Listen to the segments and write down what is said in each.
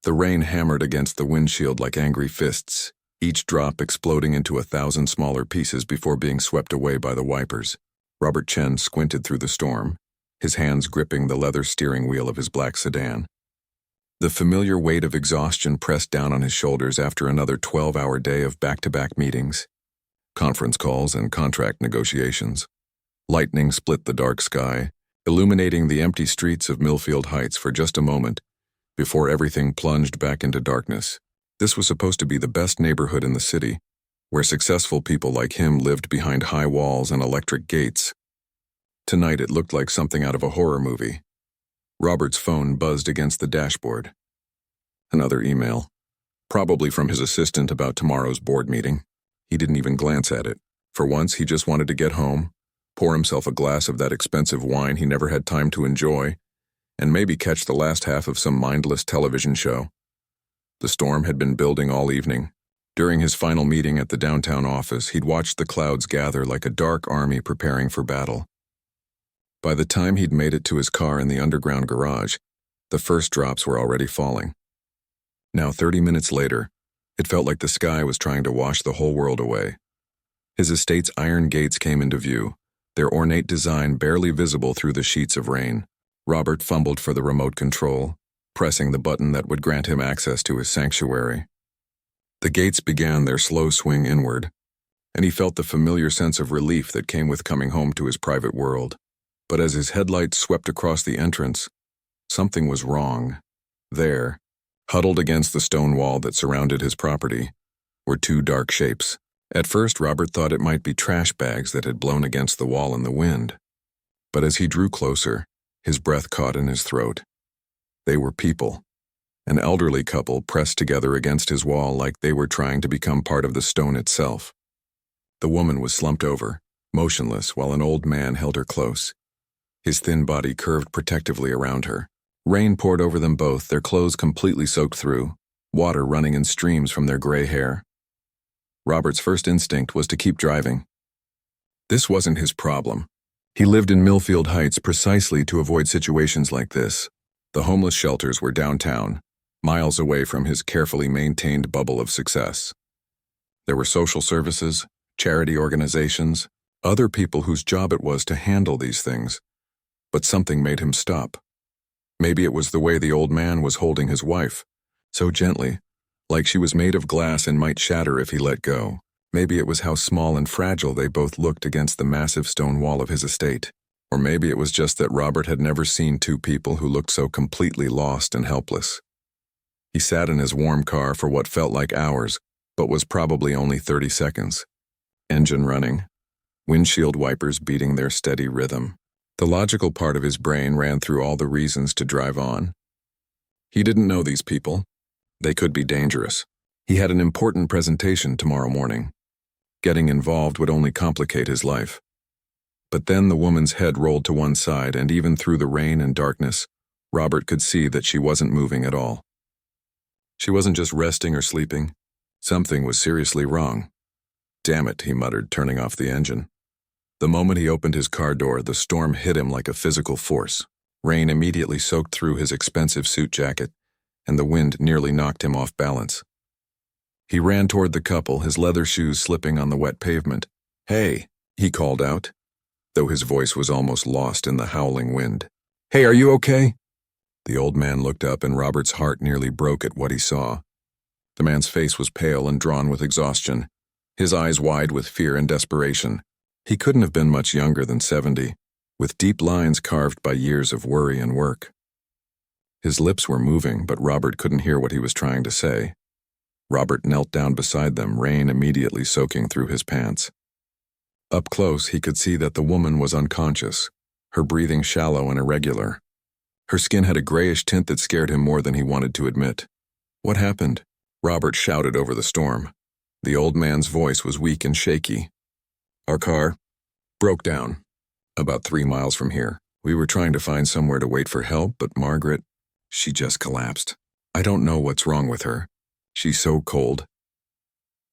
The rain hammered against the windshield like angry fists, each drop exploding into 1,000 smaller pieces before being swept away by the wipers. Robert Chen squinted through the storm, his hands gripping the leather steering wheel of his black sedan. The familiar weight of exhaustion pressed down on his shoulders after another 12-hour day of back-to-back meetings, conference calls, and contract negotiations. Lightning split the dark sky, illuminating the empty streets of Millfield Heights for just a moment, before everything plunged back into darkness. This was supposed to be the best neighborhood in the city, where successful people like him lived behind high walls and electric gates. Tonight it looked like something out of a horror movie. Robert's phone buzzed against the dashboard. Another email, probably from his assistant about tomorrow's board meeting. He didn't even glance at it. For once, he just wanted to get home, pour himself a glass of that expensive wine he never had time to enjoy, and maybe catch the last half of some mindless television show. The storm had been building all evening. During his final meeting at the downtown office, he'd watched the clouds gather like a dark army preparing for battle. By the time he'd made it to his car in the underground garage, the first drops were already falling. Now, 30 minutes later, it felt like the sky was trying to wash the whole world away. His estate's iron gates came into view, their ornate design barely visible through the sheets of rain. Robert fumbled for the remote control, pressing the button that would grant him access to his sanctuary. The gates began their slow swing inward, and he felt the familiar sense of relief that came with coming home to his private world. But as his headlights swept across the entrance, something was wrong. There, huddled against the stone wall that surrounded his property, were two dark shapes. At first, Robert thought it might be trash bags that had blown against the wall in the wind. But as he drew closer, his breath caught in his throat. They were people. An elderly couple pressed together against his wall like they were trying to become part of the stone itself. The woman was slumped over, motionless, while an old man held her close. His thin body curved protectively around her. Rain poured over them both, their clothes completely soaked through, water running in streams from their gray hair. Robert's first instinct was to keep driving. This wasn't his problem. He lived in Millfield Heights precisely to avoid situations like this. The homeless shelters were downtown, miles away from his carefully maintained bubble of success. There were social services, charity organizations, other people whose job it was to handle these things. But something made him stop. Maybe it was the way the old man was holding his wife, so gently, like she was made of glass and might shatter if he let go. Maybe it was how small and fragile they both looked against the massive stone wall of his estate. Or maybe it was just that Robert had never seen two people who looked so completely lost and helpless. He sat in his warm car for what felt like hours, but was probably only 30 seconds. Engine running, windshield wipers beating their steady rhythm. The logical part of his brain ran through all the reasons to drive on. He didn't know these people. They could be dangerous. He had an important presentation tomorrow morning. Getting involved would only complicate his life. But then the woman's head rolled to one side, and even through the rain and darkness, Robert could see that she wasn't moving at all. She wasn't just resting or sleeping. Something was seriously wrong. "Damn it," he muttered, turning off the engine. The moment he opened his car door, the storm hit him like a physical force. Rain immediately soaked through his expensive suit jacket, and the wind nearly knocked him off balance. He ran toward the couple, his leather shoes slipping on the wet pavement. "Hey," he called out, though his voice was almost lost in the howling wind. "Hey, are you okay?" The old man looked up, and Robert's heart nearly broke at what he saw. The man's face was pale and drawn with exhaustion, his eyes wide with fear and desperation. He couldn't have been much younger than 70, with deep lines carved by years of worry and work. His lips were moving, but Robert couldn't hear what he was trying to say. Robert knelt down beside them, rain immediately soaking through his pants. Up close, he could see that the woman was unconscious, her breathing shallow and irregular. Her skin had a grayish tint that scared him more than he wanted to admit. "What happened?" Robert shouted over the storm. The old man's voice was weak and shaky. "Our car broke down about 3 miles from here. We were trying to find somewhere to wait for help, but Margaret, she just collapsed. I don't know what's wrong with her. She's so cold."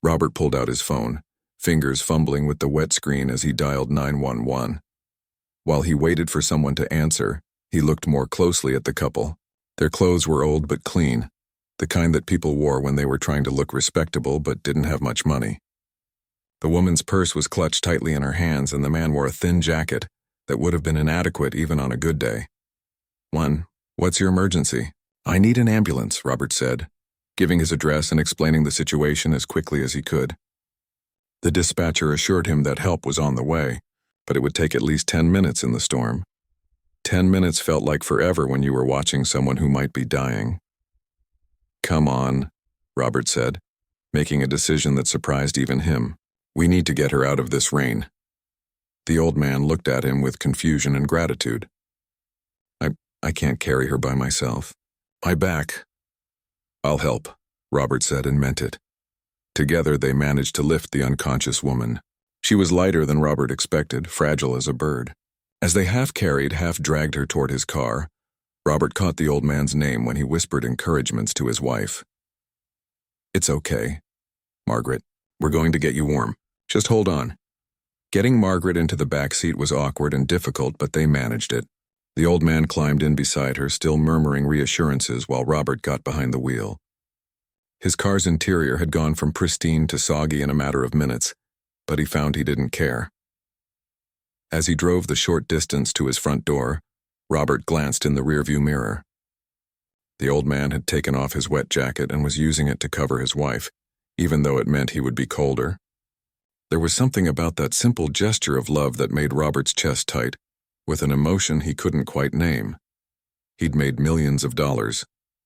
Robert pulled out his phone, fingers fumbling with the wet screen as he dialed 911. While he waited for someone to answer, he looked more closely at the couple. Their clothes were old but clean, the kind that people wore when they were trying to look respectable but didn't have much money. The woman's purse was clutched tightly in her hands, and the man wore a thin jacket that would have been inadequate even on a good day. What's your emergency? I need an ambulance, Robert said, giving his address and explaining the situation as quickly as he could. The dispatcher assured him that help was on the way, but it would take at least 10 minutes in the storm. 10 minutes felt like forever when you were watching someone who might be dying. Come on, Robert said, making a decision that surprised even him. We need to get her out of this rain. The old man looked at him with confusion and gratitude. I can't carry her by myself. My back. I'll help, Robert said and meant it. Together they managed to lift the unconscious woman. She was lighter than Robert expected, fragile as a bird. As they half-carried, half-dragged her toward his car, Robert caught the old man's name when he whispered encouragements to his wife. It's okay, Margaret. We're going to get you warm. Just hold on. Getting Margaret into the back seat was awkward and difficult, but they managed it. The old man climbed in beside her, still murmuring reassurances while Robert got behind the wheel. His car's interior had gone from pristine to soggy in a matter of minutes, but he found he didn't care. As he drove the short distance to his front door, Robert glanced in the rearview mirror. The old man had taken off his wet jacket and was using it to cover his wife, even though it meant he would be colder. There was something about that simple gesture of love that made Robert's chest tight, with an emotion he couldn't quite name. He'd made millions of dollars,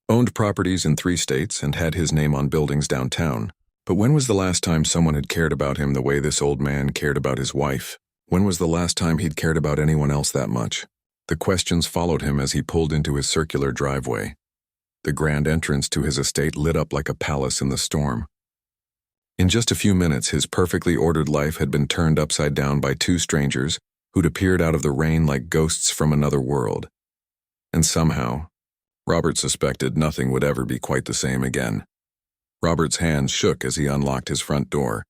owned properties in 3 states, and had his name on buildings downtown. But when was the last time someone had cared about him the way this old man cared about his wife? When was the last time he'd cared about anyone else that much? The questions followed him as he pulled into his circular driveway. The grand entrance to his estate lit up like a palace in the storm. In just a few minutes, his perfectly ordered life had been turned upside down by 2 strangers who'd appeared out of the rain like ghosts from another world. And somehow, Robert suspected nothing would ever be quite the same again. Robert's hands shook as he unlocked his front door,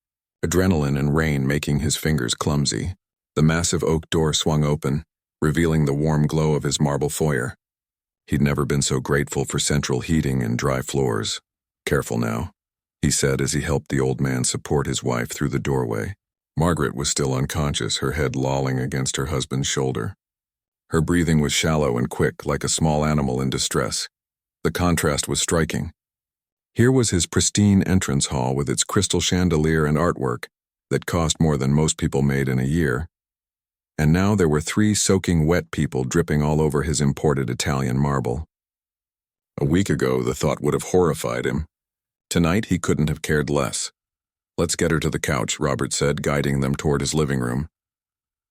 adrenaline and rain making his fingers clumsy. The massive oak door swung open, revealing the warm glow of his marble foyer. He'd never been so grateful for central heating and dry floors. Careful now, he said as he helped the old man support his wife through the doorway. Margaret was still unconscious, her head lolling against her husband's shoulder. Her breathing was shallow and quick, like a small animal in distress. The contrast was striking. Here was his pristine entrance hall with its crystal chandelier and artwork that cost more than most people made in a year. And now there were 3 soaking wet people dripping all over his imported Italian marble. A week ago, the thought would have horrified him. Tonight, he couldn't have cared less. Let's get her to the couch, Robert said, guiding them toward his living room.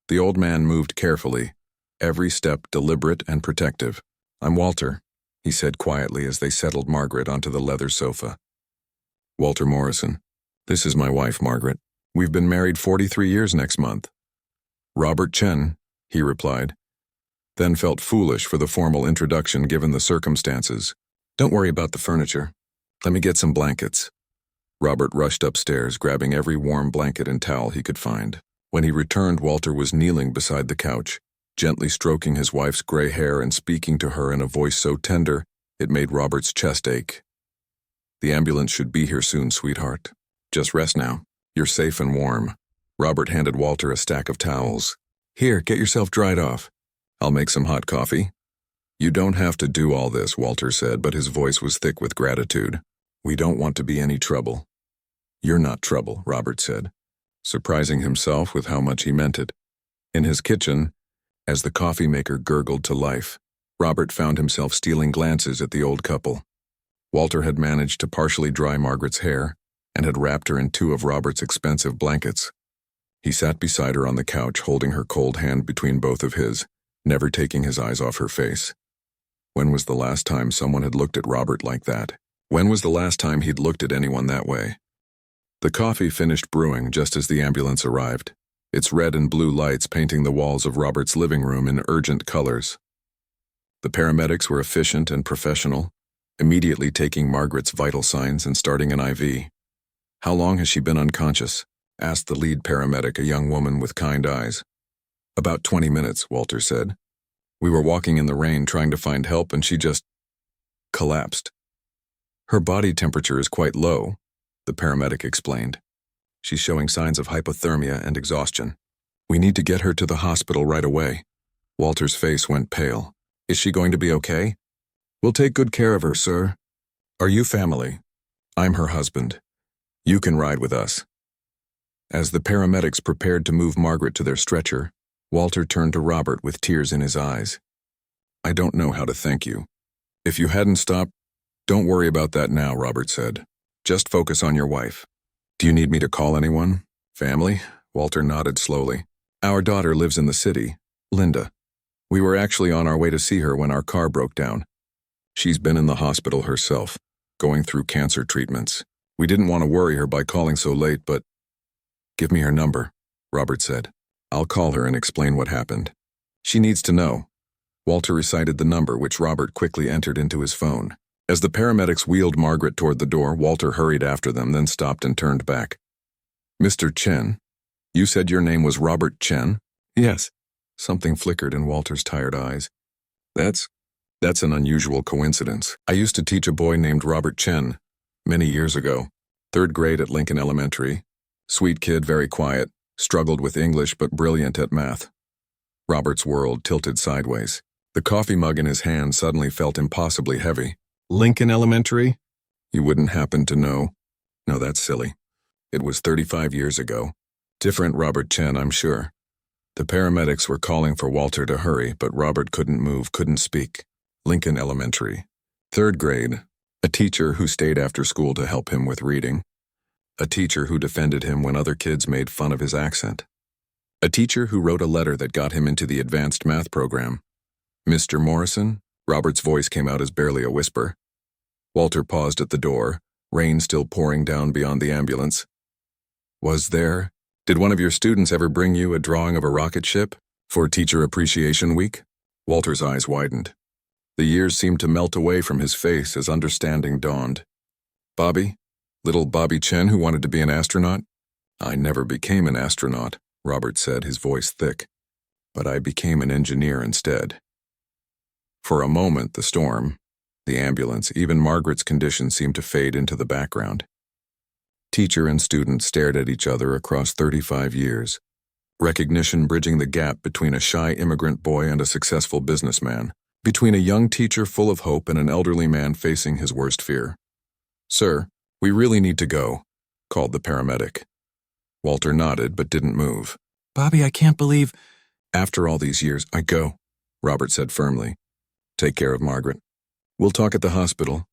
The old man moved carefully, every step deliberate and protective. I'm Walter, he said quietly as they settled Margaret onto the leather sofa. Walter Morrison. This is my wife, Margaret. We've been married 43 years next month. Robert Chen, he replied, then felt foolish for the formal introduction given the circumstances. Don't worry about the furniture. Let me get some blankets. Robert rushed upstairs, grabbing every warm blanket and towel he could find. When he returned, Walter was kneeling beside the couch, gently stroking his wife's gray hair and speaking to her in a voice so tender it made Robert's chest ache. The ambulance should be here soon, sweetheart. Just rest now. You're safe and warm. Robert handed Walter a stack of towels. Here, get yourself dried off. I'll make some hot coffee. You don't have to do all this, Walter said, but his voice was thick with gratitude. We don't want to be any trouble. You're not trouble, Robert said, surprising himself with how much he meant it. In his kitchen, as the coffee maker gurgled to life, Robert found himself stealing glances at the old couple. Walter had managed to partially dry Margaret's hair and had wrapped her in 2 of Robert's expensive blankets. He sat beside her on the couch, holding her cold hand between both of his, never taking his eyes off her face. When was the last time someone had looked at Robert like that? When was the last time he'd looked at anyone that way? The coffee finished brewing just as the ambulance arrived, its red and blue lights painting the walls of Robert's living room in urgent colors. The paramedics were efficient and professional, immediately taking Margaret's vital signs and starting an IV. How long has she been unconscious? Asked the lead paramedic, a young woman with kind eyes. About 20 minutes, Walter said. We were walking in the rain trying to find help and she just collapsed. Her body temperature is quite low, the paramedic explained. She's showing signs of hypothermia and exhaustion. We need to get her to the hospital right away. Walter's face went pale. Is she going to be okay? We'll take good care of her, sir. Are you family? I'm her husband. You can ride with us. As the paramedics prepared to move Margaret to their stretcher, Walter turned to Robert with tears in his eyes. I don't know how to thank you. If you hadn't stopped, don't worry about that now, Robert said. Just focus on your wife. Do you need me to call anyone? Family? Walter nodded slowly. Our daughter lives in the city, Linda. We were actually on our way to see her when our car broke down. She's been in the hospital herself, going through cancer treatments. We didn't want to worry her by calling so late, but... Give me her number, Robert said. I'll call her and explain what happened. She needs to know. Walter recited the number, which Robert quickly entered into his phone. As the paramedics wheeled Margaret toward the door, Walter hurried after them, then stopped and turned back. Mr. Chen, you said your name was Robert Chen? Yes. Something flickered in Walter's tired eyes. That's an unusual coincidence. I used to teach a boy named Robert Chen many years ago, 3rd grade at Lincoln Elementary. Sweet kid, very quiet, struggled with English but brilliant at math. Robert's world tilted sideways. The coffee mug in his hand suddenly felt impossibly heavy. Lincoln Elementary? You wouldn't happen to know? No, that's silly. It was 35 years ago. Different Robert Chen, I'm sure. The paramedics were calling for Walter to hurry, but Robert couldn't move, couldn't speak. Lincoln Elementary. 3rd grade. A teacher who stayed after school to help him with reading. A teacher who defended him when other kids made fun of his accent. A teacher who wrote a letter that got him into the advanced math program. Mr. Morrison? Robert's voice came out as barely a whisper. Walter paused at the door, rain still pouring down beyond the ambulance. Did one of your students ever bring you a drawing of a rocket ship for Teacher Appreciation Week? Walter's eyes widened. The years seemed to melt away from his face as understanding dawned. Bobby? Little Bobby Chen who wanted to be an astronaut? I never became an astronaut, Robert said, his voice thick. But I became an engineer instead. For a moment, the storm, the ambulance, even Margaret's condition seemed to fade into the background. Teacher and student stared at each other across 35 years, recognition bridging the gap between a shy immigrant boy and a successful businessman, between a young teacher full of hope and an elderly man facing his worst fear. Sir, we really need to go, called the paramedic. Walter nodded but didn't move. Bobby, I can't believe... After all these years, I go, Robert said firmly. Take care of Margaret. We'll talk at the hospital.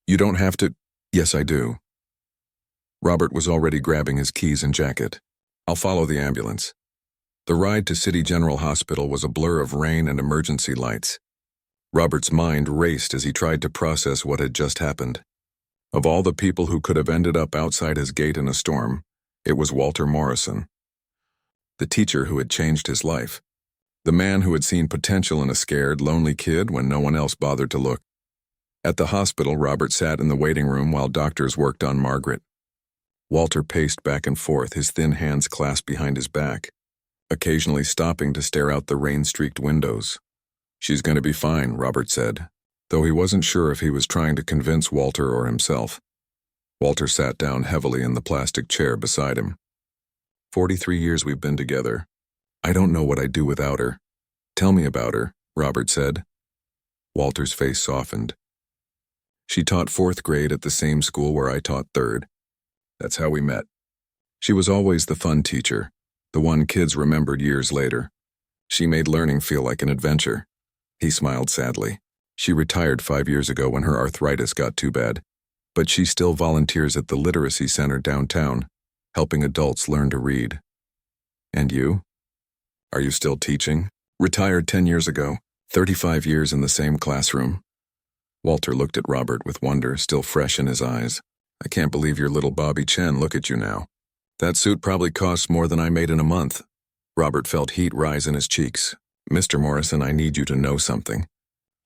You don't have to... Yes, I do. Robert was already grabbing his keys and jacket. I'll follow the ambulance. The ride to City General Hospital was a blur of rain and emergency lights. Robert's mind raced as he tried to process what had just happened. Of all the people who could have ended up outside his gate in a storm, it was Walter Morrison. The teacher who had changed his life. The man who had seen potential in a scared, lonely kid when no one else bothered to look. At the hospital, Robert sat in the waiting room while doctors worked on Margaret. Walter paced back and forth, his thin hands clasped behind his back, occasionally stopping to stare out the rain-streaked windows. She's going to be fine, Robert said, though he wasn't sure if he was trying to convince Walter or himself. Walter sat down heavily in the plastic chair beside him. 43 years we've been together. I don't know what I'd do without her. Tell me about her, Robert said. Walter's face softened. She taught 4th grade at the same school where I taught 3rd. That's how we met. She was always the fun teacher, the one kids remembered years later. She made learning feel like an adventure. He smiled sadly. She retired 5 years ago when her arthritis got too bad, but she still volunteers at the Literacy Center downtown, helping adults learn to read. And you? Are you still teaching? Retired 10 years ago, 35 years in the same classroom. Walter looked at Robert with wonder still fresh in his eyes. I can't believe your little Bobby Chen. Look at you now. That suit probably costs more than I made in a month. Robert felt heat rise in his cheeks. Mr. Morrison, I need you to know something.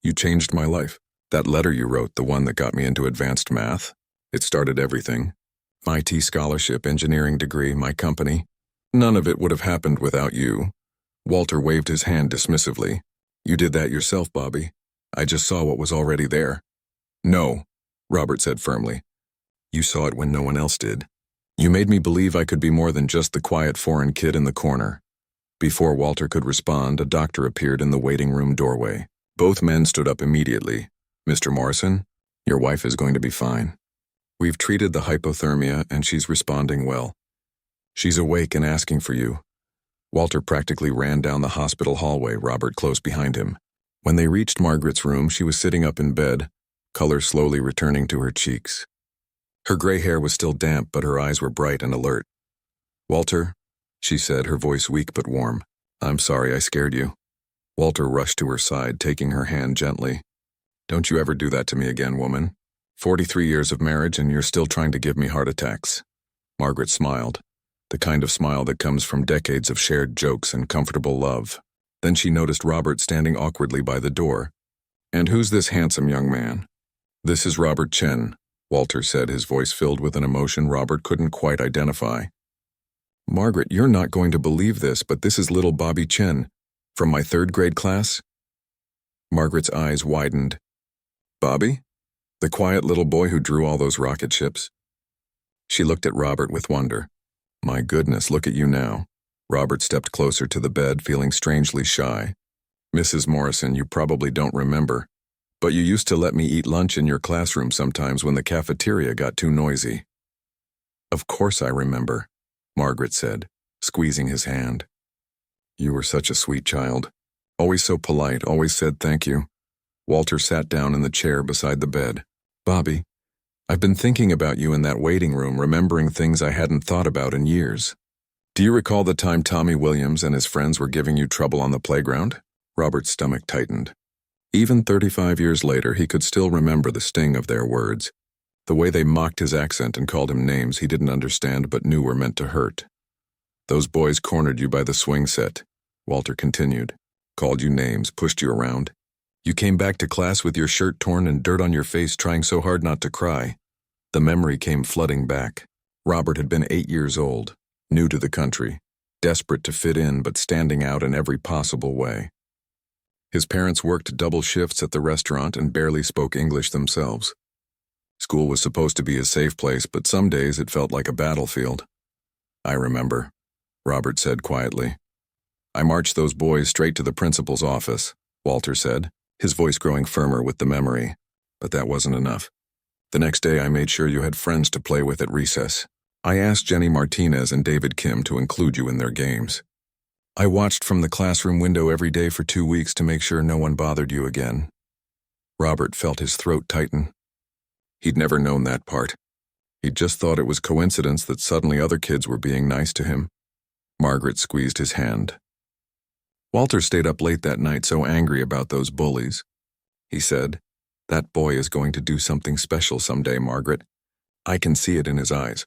You changed my life. That letter you wrote, the one that got me into advanced math, it started everything. My IT scholarship, engineering degree, my company. None of it would have happened without you. Walter waved his hand dismissively. You did that yourself, Bobby. I just saw what was already there. No, Robert said firmly. You saw it when no one else did. You made me believe I could be more than just the quiet foreign kid in the corner. Before Walter could respond, a doctor appeared in the waiting room doorway. Both men stood up immediately. Mr. Morrison, your wife is going to be fine. We've treated the hypothermia and she's responding well. She's awake and asking for you. Walter practically ran down the hospital hallway, Robert close behind him. When they reached Margaret's room, she was sitting up in bed, color slowly returning to her cheeks. Her gray hair was still damp, but her eyes were bright and alert. Walter, she said, her voice weak but warm. I'm sorry I scared you. Walter rushed to her side, taking her hand gently. Don't you ever do that to me again, woman. 43 years of marriage and you're still trying to give me heart attacks. Margaret smiled, the kind of smile that comes from decades of shared jokes and comfortable love. Then she noticed Robert standing awkwardly by the door. And who's this handsome young man? This is Robert Chen, Walter said, his voice filled with an emotion Robert couldn't quite identify. Margaret, you're not going to believe this, but this is little Bobby Chen, from my 3rd grade class. Margaret's eyes widened. Bobby? The quiet little boy who drew all those rocket ships? She looked at Robert with wonder. My goodness, look at you now. Robert stepped closer to the bed, feeling strangely shy. Mrs. Morrison, you probably don't remember, but you used to let me eat lunch in your classroom sometimes when the cafeteria got too noisy. Of course I remember, Margaret said, squeezing his hand. You were such a sweet child. Always so polite, always said thank you. Walter sat down in the chair beside the bed. Bobby, I've been thinking about you in that waiting room, remembering things I hadn't thought about in years. Do you recall the time Tommy Williams and his friends were giving you trouble on the playground? Robert's stomach tightened. Even 35 years later, he could still remember the sting of their words, the way they mocked his accent and called him names he didn't understand but knew were meant to hurt. Those boys cornered you by the swing set, Walter continued, called you names, pushed you around. You came back to class with your shirt torn and dirt on your face, trying so hard not to cry. The memory came flooding back. Robert had been 8 years old, new to the country, desperate to fit in but standing out in every possible way. His parents worked double shifts at the restaurant and barely spoke English themselves. School was supposed to be a safe place, but some days it felt like a battlefield. I remember, Robert said quietly. I marched those boys straight to the principal's office, Walter said, his voice growing firmer with the memory. But that wasn't enough. The next day I made sure you had friends to play with at recess. I asked Jenny Martinez and David Kim to include you in their games. I watched from the classroom window every day for 2 weeks to make sure no one bothered you again. Robert felt his throat tighten. He'd never known that part. He'd just thought it was coincidence that suddenly other kids were being nice to him. Margaret squeezed his hand. Walter stayed up late that night, so angry about those bullies. He said, That boy is going to do something special someday, Margaret. I can see it in his eyes.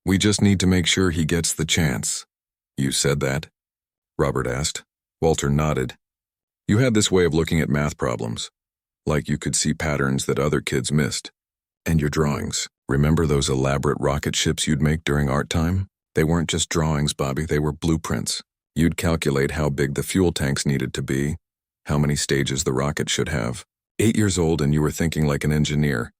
We just need to make sure he gets the chance. You said that? Robert asked. Walter nodded. You had this way of looking at math problems, like you could see patterns that other kids missed. And your drawings. Remember those elaborate rocket ships you'd make during art time? They weren't just drawings, Bobby, they were blueprints. You'd calculate how big the fuel tanks needed to be, how many stages the rocket should have. 8 years old and you were thinking like an engineer.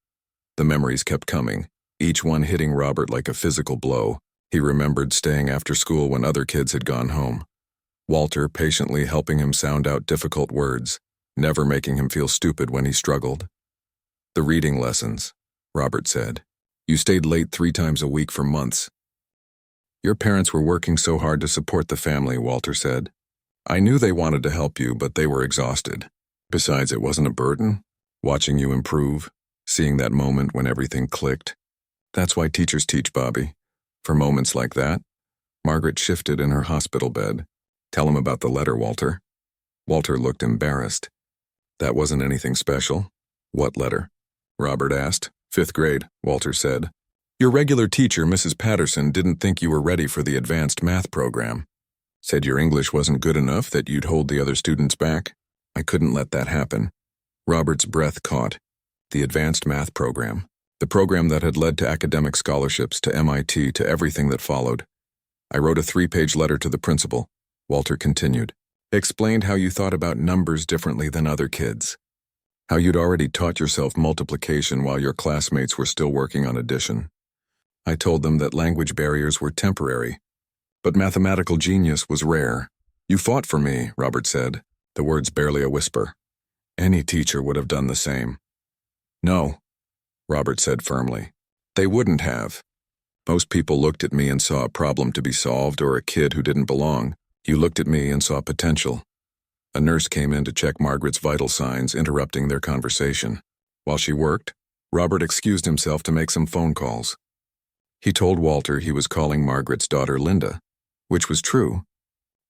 The memories kept coming, each one hitting Robert like a physical blow. He remembered staying after school when other kids had gone home. Walter patiently helping him sound out difficult words, never making him feel stupid when he struggled. The reading lessons, Robert said. You stayed late 3 times a week for months. Your parents were working so hard to support the family, Walter said. I knew they wanted to help you, but they were exhausted. Besides, it wasn't a burden, watching you improve, seeing that moment when everything clicked. That's why teachers teach, Bobby. For moments like that. Margaret shifted in her hospital bed. Tell him about the letter, Walter. Walter looked embarrassed. That wasn't anything special. What letter? Robert asked. 5th grade, Walter said. Your regular teacher, Mrs. Patterson, didn't think you were ready for the advanced math program. Said your English wasn't good enough, that you'd hold the other students back. I couldn't let that happen. Robert's breath caught. The advanced math program. The program that had led to academic scholarships, to MIT, to everything that followed. I wrote a 3-page letter to the principal. Walter continued. Explained how you thought about numbers differently than other kids. how you'd already taught yourself multiplication while your classmates were still working on addition. I told them that language barriers were temporary, but mathematical genius was rare. You fought for me, Robert said, the words barely a whisper. Any teacher would have done the same. No, Robert said firmly. They wouldn't have. Most people looked at me and saw a problem to be solved or a kid who didn't belong. You looked at me and saw potential. A nurse came in to check Margaret's vital signs, interrupting their conversation. While she worked, Robert excused himself to make some phone calls. He told Walter he was calling Margaret's daughter Linda, which was true,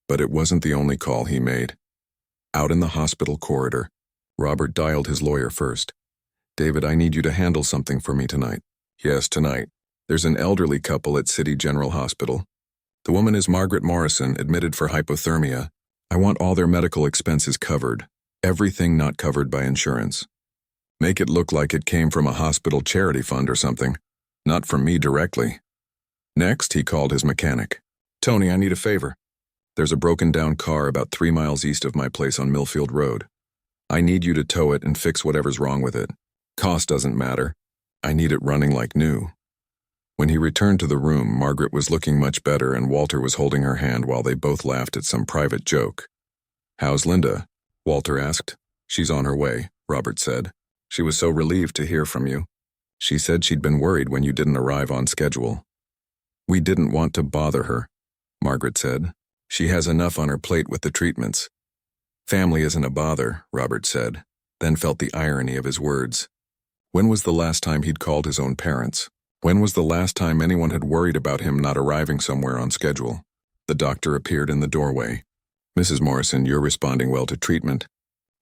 but it wasn't the only call he made. Out in the hospital corridor, Robert dialed his lawyer first. David, I need you to handle something for me tonight. Yes, tonight. There's an elderly couple at City General Hospital. The woman is Margaret Morrison, admitted for hypothermia. I want all their medical expenses covered, everything not covered by insurance. Make it look like it came from a hospital charity fund or something, not from me directly. Next, he called his mechanic. Tony, I need a favor. There's a broken-down car about 3 miles east of my place on Millfield Road. I need you to tow it and fix whatever's wrong with it. Cost doesn't matter. I need it running like new. When he returned to the room, Margaret was looking much better and Walter was holding her hand while they both laughed at some private joke. How's Linda? Walter asked. She's on her way, Robert said. She was so relieved to hear from you. She said she'd been worried when you didn't arrive on schedule. We didn't want to bother her, Margaret said. She has enough on her plate with the treatments. Family isn't a bother, Robert said, then felt the irony of his words. When was the last time he'd called his own parents? When was the last time anyone had worried about him not arriving somewhere on schedule? The doctor appeared in the doorway. Mrs. Morrison, you're responding well to treatment.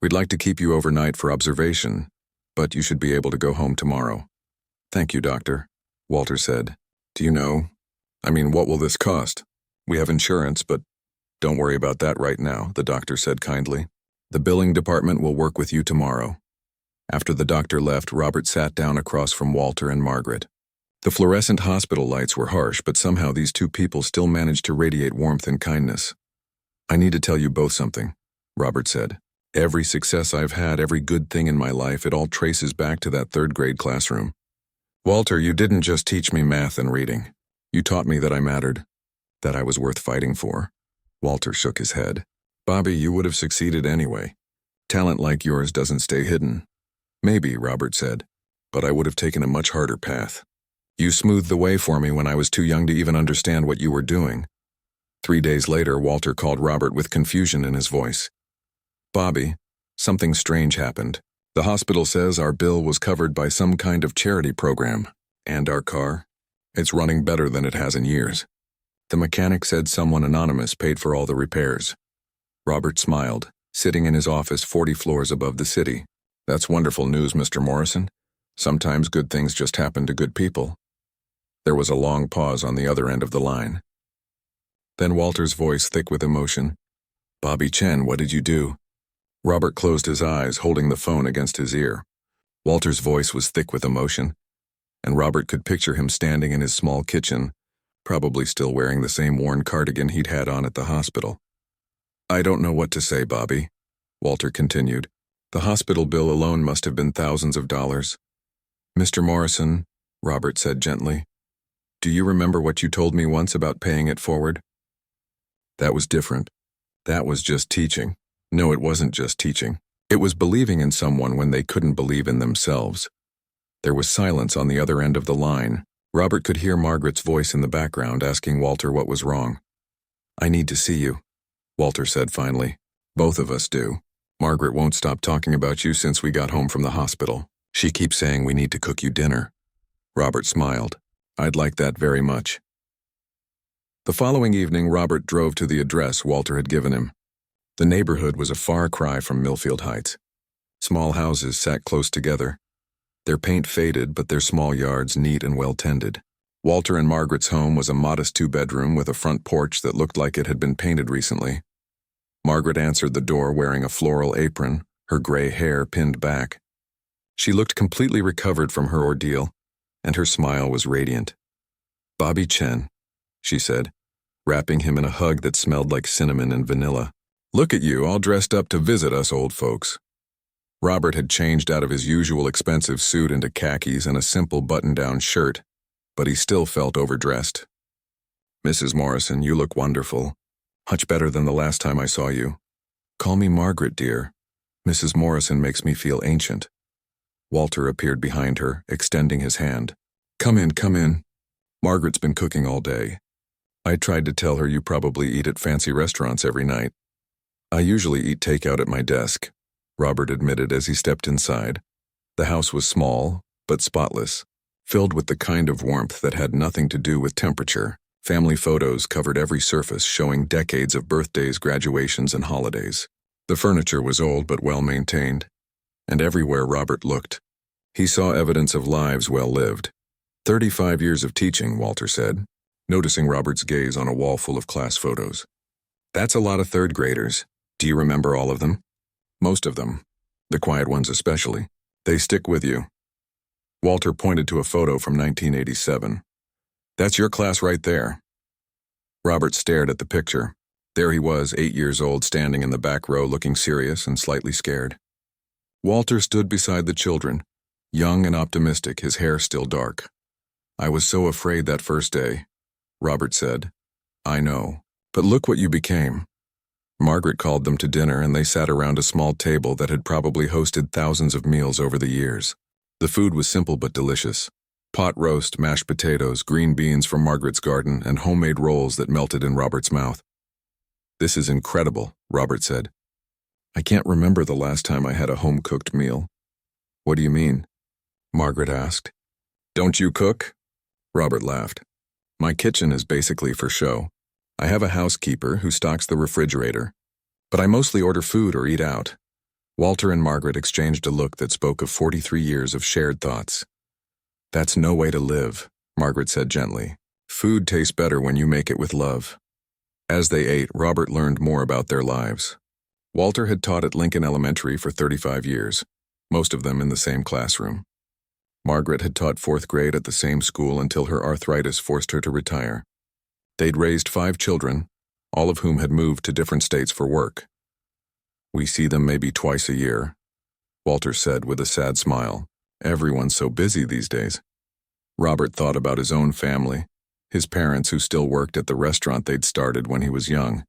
We'd like to keep you overnight for observation, but you should be able to go home tomorrow. Thank you, doctor, Walter said. Do you know? What will this cost? We have insurance, but don't worry about that right now, the doctor said kindly. The billing department will work with you tomorrow. After the doctor left, Robert sat down across from Walter and Margaret. The fluorescent hospital lights were harsh, but somehow these two people still managed to radiate warmth and kindness. I need to tell you both something, Robert said. Every success I've had, every good thing in my life, it all traces back to that third-grade classroom. Walter, you didn't just teach me math and reading. You taught me that I mattered, that I was worth fighting for. Walter shook his head. Bobby, you would have succeeded anyway. Talent like yours doesn't stay hidden. Maybe, Robert said, but I would have taken a much harder path. You smoothed the way for me when I was too young to even understand what you were doing. 3 days later, Walter called Robert with confusion in his voice. Bobby, something strange happened. The hospital says our bill was covered by some kind of charity program. And our car? It's running better than it has in years. The mechanic said someone anonymous paid for all the repairs. Robert smiled, sitting in his office 40 floors above the city. That's wonderful news, Mr. Morrison. Sometimes good things just happen to good people. There was a long pause on the other end of the line. Then Walter's voice thick with emotion. Bobby Chen, what did you do? Robert closed his eyes, holding the phone against his ear. Walter's voice was thick with emotion, and Robert could picture him standing in his small kitchen, probably still wearing the same worn cardigan he'd had on at the hospital. I don't know what to say, Bobby, Walter continued. The hospital bill alone must have been thousands of dollars. Mr. Morrison, Robert said gently, do you remember what you told me once about paying it forward? That was different. That was just teaching. No, it wasn't just teaching. It was believing in someone when they couldn't believe in themselves. There was silence on the other end of the line. Robert could hear Margaret's voice in the background asking Walter what was wrong. I need to see you, Walter said finally. Both of us do. Margaret won't stop talking about you since we got home from the hospital. She keeps saying we need to cook you dinner. Robert smiled. I'd like that very much. The following evening, Robert drove to the address Walter had given him. The neighborhood was a far cry from Millfield Heights. Small houses sat close together. Their paint faded, but their small yards neat and well-tended. Walter and Margaret's home was a modest 2-bedroom with a front porch that looked like it had been painted recently. Margaret answered the door wearing a floral apron, her gray hair pinned back. She looked completely recovered from her ordeal, and her smile was radiant. Bobby Chen, she said, wrapping him in a hug that smelled like cinnamon and vanilla. Look at you, all dressed up to visit us old folks. Robert had changed out of his usual expensive suit into khakis and a simple button-down shirt, but he still felt overdressed. "Mrs. Morrison, you look wonderful. Much better than the last time I saw you. Call me Margaret, dear. Mrs. Morrison makes me feel ancient." Walter appeared behind her, extending his hand. Come in, come in. Margaret's been cooking all day. I tried to tell her you probably eat at fancy restaurants every night." "I usually eat takeout at my desk," Robert admitted as he stepped inside. The house was small, but spotless, filled with the kind of warmth that had nothing to do with temperature. Family photos covered every surface, showing decades of birthdays, graduations, and holidays. The furniture was old but well-maintained, and everywhere Robert looked, he saw evidence of lives well lived. 35 years of teaching, Walter said, noticing Robert's gaze on a wall full of class photos. "That's a lot of third graders. Do you remember all of them?" "Most of them. The quiet ones especially. They stick with you." Walter pointed to a photo from 1987. "That's your class right there." Robert stared at the picture. There he was, 8 years old, standing in the back row looking serious and slightly scared. Walter stood beside the children, young and optimistic, his hair still dark. "I was so afraid that first day," Robert said. "I know. But look what you became." Margaret called them to dinner, and they sat around a small table that had probably hosted thousands of meals over the years. The food was simple but delicious. Pot roast, mashed potatoes, green beans from Margaret's garden, and homemade rolls that melted in Robert's mouth. "This is incredible," Robert said. "I can't remember the last time I had a home-cooked meal." "What do you mean?" Margaret asked. "Don't you cook?" Robert laughed. "My kitchen is basically for show. I have a housekeeper who stocks the refrigerator, but I mostly order food or eat out." Walter and Margaret exchanged a look that spoke of 43 years of shared thoughts. "That's no way to live," Margaret said gently. "Food tastes better when you make it with love." As they ate, Robert learned more about their lives. Walter had taught at Lincoln Elementary for 35 years, most of them in the same classroom. Margaret had taught 4th grade at the same school until her arthritis forced her to retire. They'd raised 5 children, all of whom had moved to different states for work. "We see them maybe twice a year," Walter said with a sad smile. "Everyone's so busy these days." Robert thought about his own family, his parents who still worked at the restaurant they'd started when he was young.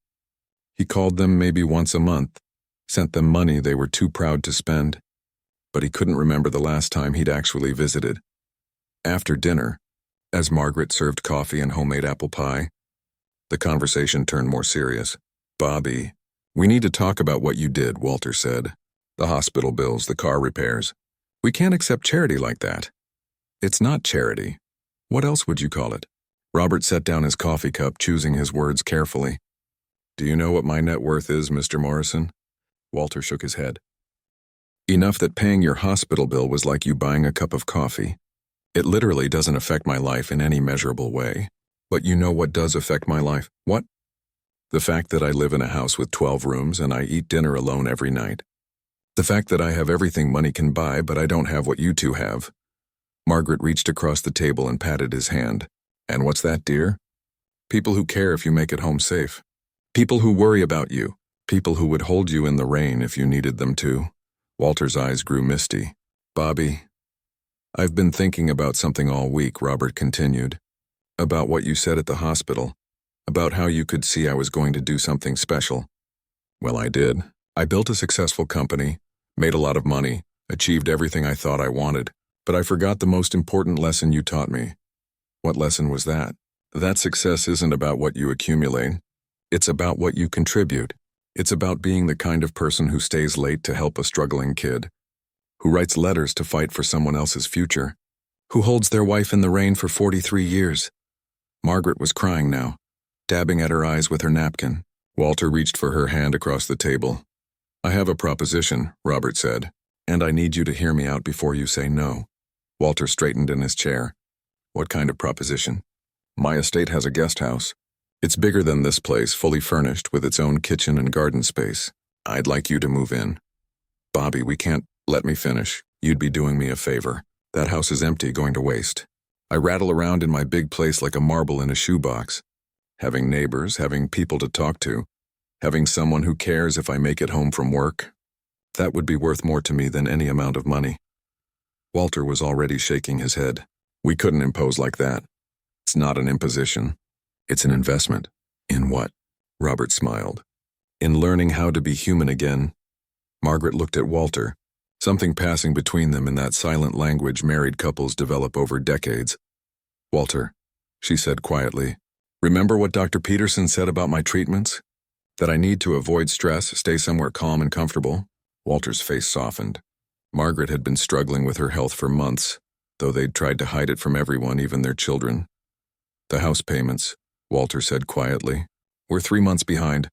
He called them maybe once a month, sent them money they were too proud to spend, but he couldn't remember the last time he'd actually visited. After dinner, as Margaret served coffee and homemade apple pie, the conversation turned more serious. "Bobby, we need to talk about what you did," Walter said. "The hospital bills, the car repairs. We can't accept charity like that." "It's not charity. What else would you call it?" Robert set down his coffee cup, choosing his words carefully. "Do you know what my net worth is, Mr. Morrison?" Walter shook his head. "Enough that paying your hospital bill was like you buying a cup of coffee. It literally doesn't affect my life in any measurable way. But you know what does affect my life?" "What?" "The fact that I live in a house with 12 rooms and I eat dinner alone every night. The fact that I have everything money can buy, but I don't have what you two have." Margaret reached across the table and patted his hand. "And what's that, dear?" "People who care if you make it home safe. People who worry about you. People who would hold you in the rain if you needed them to." Walter's eyes grew misty. "Bobby, I've been thinking about something all week," Robert continued. "About what you said at the hospital. About how you could see I was going to do something special. Well, I did. I built a successful company, made a lot of money, achieved everything I thought I wanted, but I forgot the most important lesson you taught me." "What lesson was that?" "That success isn't about what you accumulate. It's about what you contribute. It's about being the kind of person who stays late to help a struggling kid, who writes letters to fight for someone else's future, who holds their wife in the rain for 43 years. Margaret was crying now, dabbing at her eyes with her napkin. Walter reached for her hand across the table. "I have a proposition," Robert said, "and I need you to hear me out before you say no." Walter straightened in his chair. "What kind of proposition?" "My estate has a guest house. It's bigger than this place, fully furnished with its own kitchen and garden space. I'd like you to move in." "Bobby, we can't." "Let me finish. You'd be doing me a favor. That house is empty, going to waste. I rattle around in my big place like a marble in a shoebox. Having neighbors, having people to talk to, having someone who cares if I make it home from work. That would be worth more to me than any amount of money. Walter was already shaking his head. We couldn't impose like that. It's not an imposition. It's an investment. In what? Robert smiled. In learning how to be human again. Margaret looked at Walter, something passing between them in that silent language married couples develop over decades. Walter, she said quietly, remember what Dr. Peterson said about my treatments? That I need to avoid stress, stay somewhere calm and comfortable? Walter's face softened. Margaret had been struggling with her health for months, though they'd tried to hide it from everyone, even their children. The house payments, Walter said quietly. We're 3 months behind.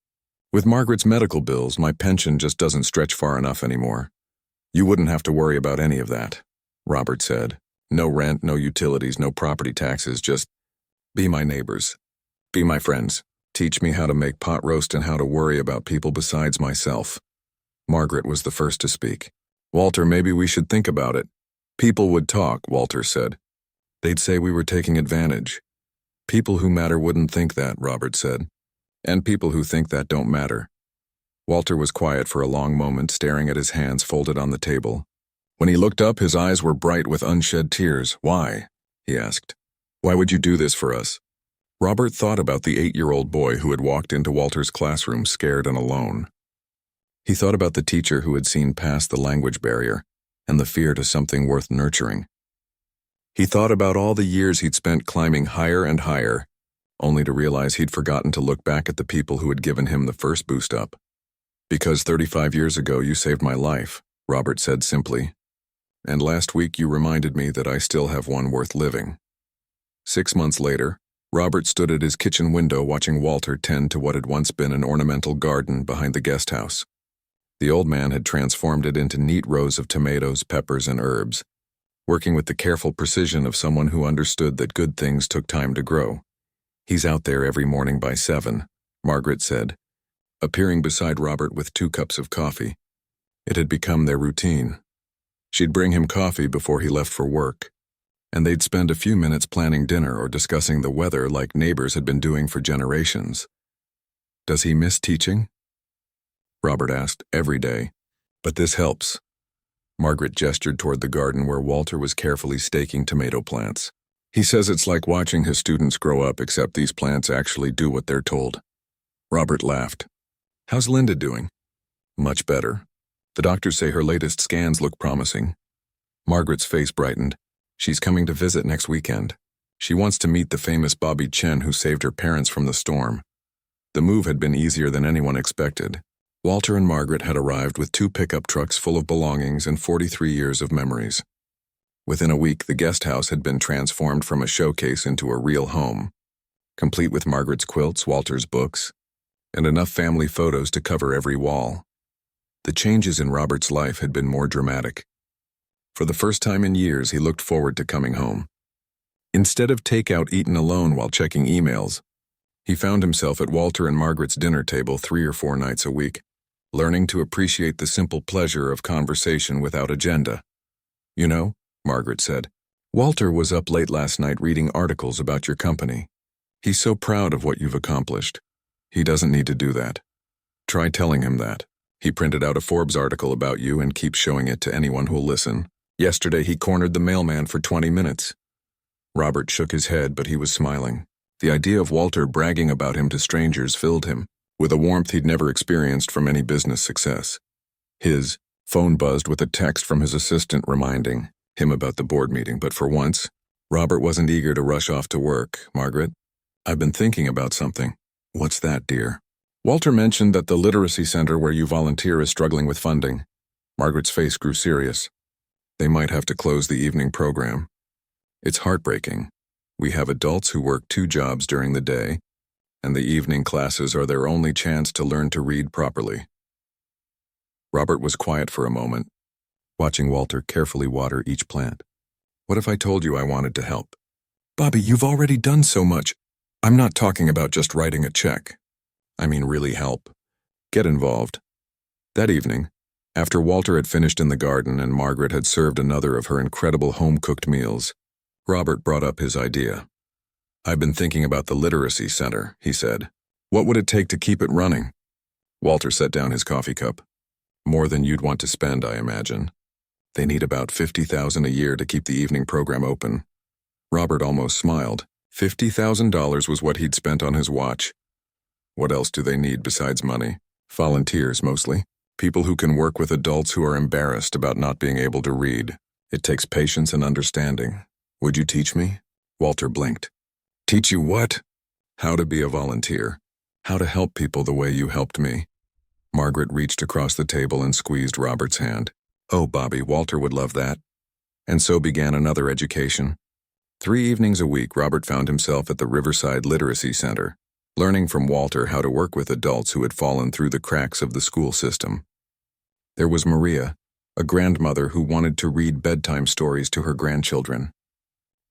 With Margaret's medical bills, my pension just doesn't stretch far enough anymore. You wouldn't have to worry about any of that, Robert said. No rent, no utilities, no property taxes, just be my neighbors. Be my friends. Teach me how to make pot roast and how to worry about people besides myself. Margaret was the first to speak. Walter, maybe we should think about it. People would talk, Walter said. They'd say we were taking advantage. People who matter wouldn't think that, Robert said. And people who think that don't matter. Walter was quiet for a long moment, staring at his hands folded on the table. When he looked up, his eyes were bright with unshed tears. Why? He asked. Why would you do this for us? Robert thought about the 8-year-old boy who had walked into Walter's classroom scared and alone. He thought about the teacher who had seen past the language barrier and the fear to something worth nurturing. He thought about all the years he'd spent climbing higher and higher, only to realize he'd forgotten to look back at the people who had given him the first boost up. Because 35 years ago you saved my life, Robert said simply. And last week you reminded me that I still have one worth living. 6 months later, Robert stood at his kitchen window watching Walter tend to what had once been an ornamental garden behind the guest house. The old man had transformed it into neat rows of tomatoes, peppers, and herbs, working with the careful precision of someone who understood that good things took time to grow. He's out there every morning by 7, Margaret said, appearing beside Robert with 2 cups of coffee. It had become their routine. She'd bring him coffee before he left for work, and they'd spend a few minutes planning dinner or discussing the weather like neighbors had been doing for generations. Does he miss teaching? Robert asked. Every day. But this helps. Margaret gestured toward the garden where Walter was carefully staking tomato plants. He says it's like watching his students grow up, except these plants actually do what they're told. Robert laughed. How's Linda doing? Much better. The doctors say her latest scans look promising. Margaret's face brightened. She's coming to visit next weekend. She wants to meet the famous Bobby Chen who saved her parents from the storm. The move had been easier than anyone expected. Walter and Margaret had arrived with 2 pickup trucks full of belongings and 43 years of memories. Within a week, the guest house had been transformed from a showcase into a real home, complete with Margaret's quilts, Walter's books, and enough family photos to cover every wall. The changes in Robert's life had been more dramatic. For the first time in years, he looked forward to coming home. Instead of takeout eaten alone while checking emails, he found himself at Walter and Margaret's dinner table 3 or 4 nights a week, learning to appreciate the simple pleasure of conversation without agenda. You know, Margaret said, Walter was up late last night reading articles about your company. He's so proud of what you've accomplished. He doesn't need to do that. Try telling him that. He printed out a Forbes article about you and keeps showing it to anyone who'll listen. Yesterday he cornered the mailman for 20 minutes. Robert shook his head, but he was smiling. The idea of Walter bragging about him to strangers filled him with a warmth he'd never experienced from any business success. His phone buzzed with a text from his assistant reminding him about the board meeting, but for once, Robert wasn't eager to rush off to work. Margaret, I've been thinking about something. What's that, dear? Walter mentioned that the literacy center where you volunteer is struggling with funding. Margaret's face grew serious. They might have to close the evening program. It's heartbreaking. We have adults who work 2 jobs during the day, and the evening classes are their only chance to learn to read properly. Robert was quiet for a moment, watching Walter carefully water each plant. What if I told you I wanted to help? Bobby, you've already done so much. I'm not talking about just writing a check. I mean really help. Get involved. That evening, after Walter had finished in the garden and Margaret had served another of her incredible home-cooked meals, Robert brought up his idea. I've been thinking about the literacy center, he said. What would it take to keep it running? Walter set down his coffee cup. More than you'd want to spend, I imagine. They need about $50,000 a year to keep the evening program open. Robert almost smiled. $50,000 was what he'd spent on his watch. What else do they need besides money? Volunteers, mostly. People who can work with adults who are embarrassed about not being able to read. It takes patience and understanding. Would you teach me? Walter blinked. Teach you what? How to be a volunteer. How to help people the way you helped me. Margaret reached across the table and squeezed Robert's hand. Oh, Bobby, Walter would love that. And so began another education. 3 evenings a week, Robert found himself at the Riverside Literacy Center, learning from Walter how to work with adults who had fallen through the cracks of the school system. There was Maria, a grandmother who wanted to read bedtime stories to her grandchildren.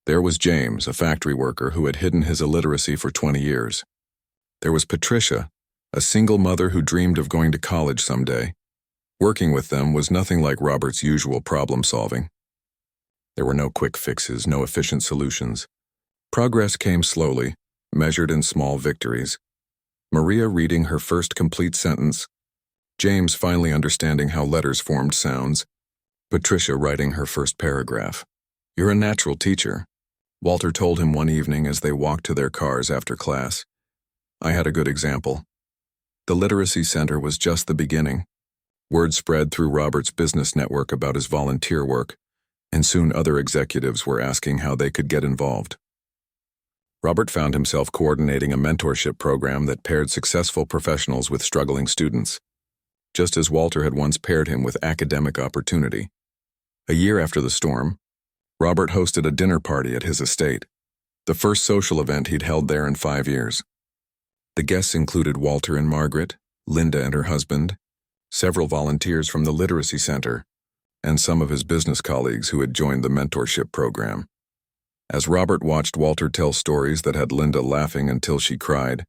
There was James, a factory worker who had hidden his illiteracy for 20 years. There was Patricia, a single mother who dreamed of going to college someday. Working with them was nothing like Robert's usual problem-solving. There were no quick fixes, no efficient solutions. Progress came slowly, measured in small victories. Maria reading her first complete sentence, James finally understanding how letters formed sounds, Patricia writing her first paragraph. You're a natural teacher, Walter told him one evening as they walked to their cars after class. I had a good example. The Literacy Center was just the beginning. Word spread through Robert's business network about his volunteer work, and soon other executives were asking how they could get involved. Robert found himself coordinating a mentorship program that paired successful professionals with struggling students, just as Walter had once paired him with academic opportunity. A year after the storm, Robert hosted a dinner party at his estate, the first social event he'd held there in 5 years. The guests included Walter and Margaret, Linda and her husband, several volunteers from the Literacy Center, and some of his business colleagues who had joined the mentorship program. As Robert watched Walter tell stories that had Linda laughing until she cried,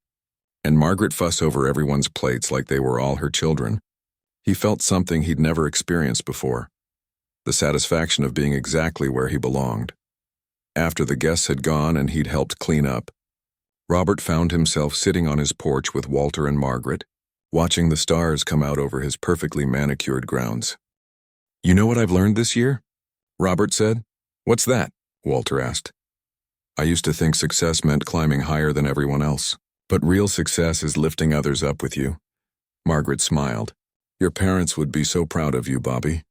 and Margaret fuss over everyone's plates like they were all her children, he felt something he'd never experienced before, the satisfaction of being exactly where he belonged. After the guests had gone and he'd helped clean up, Robert found himself sitting on his porch with Walter and Margaret, watching the stars come out over his perfectly manicured grounds. You know what I've learned this year? Robert said. What's that? Walter asked. I used to think success meant climbing higher than everyone else, but real success is lifting others up with you. Margaret smiled. Your parents would be so proud of you, Bobby.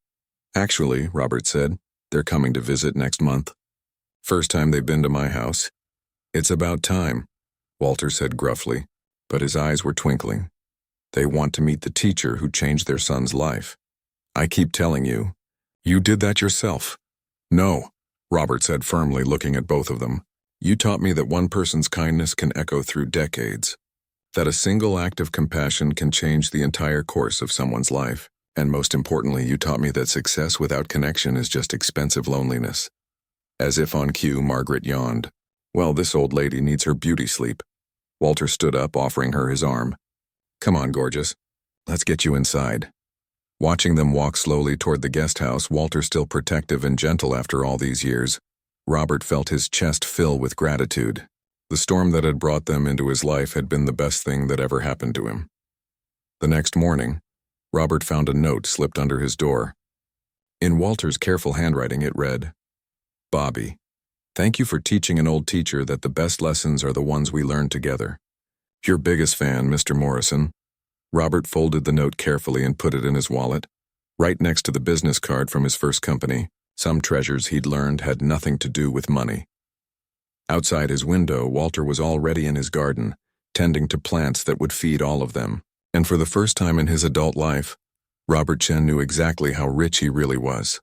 Actually, Robert said, they're coming to visit next month. First time they've been to my house. It's about time, Walter said gruffly, but his eyes were twinkling. They want to meet the teacher who changed their son's life. I keep telling you, you did that yourself. No, Robert said firmly, looking at both of them. You taught me that one person's kindness can echo through decades, that a single act of compassion can change the entire course of someone's life, and most importantly, you taught me that success without connection is just expensive loneliness. As if on cue, Margaret yawned. Well, this old lady needs her beauty sleep. Walter stood up, offering her his arm. Come on, gorgeous. Let's get you inside. Watching them walk slowly toward the guest house, Walter still protective and gentle after all these years, Robert felt his chest fill with gratitude. The storm that had brought them into his life had been the best thing that ever happened to him. The next morning, Robert found a note slipped under his door. In Walter's careful handwriting, it read, Bobby, thank you for teaching an old teacher that the best lessons are the ones we learn together. Your biggest fan, Mr. Morrison. Robert folded the note carefully and put it in his wallet. Right next to the business card from his first company, some treasures he'd learned had nothing to do with money. Outside his window, Walter was already in his garden, tending to plants that would feed all of them. And for the first time in his adult life, Robert Chen knew exactly how rich he really was.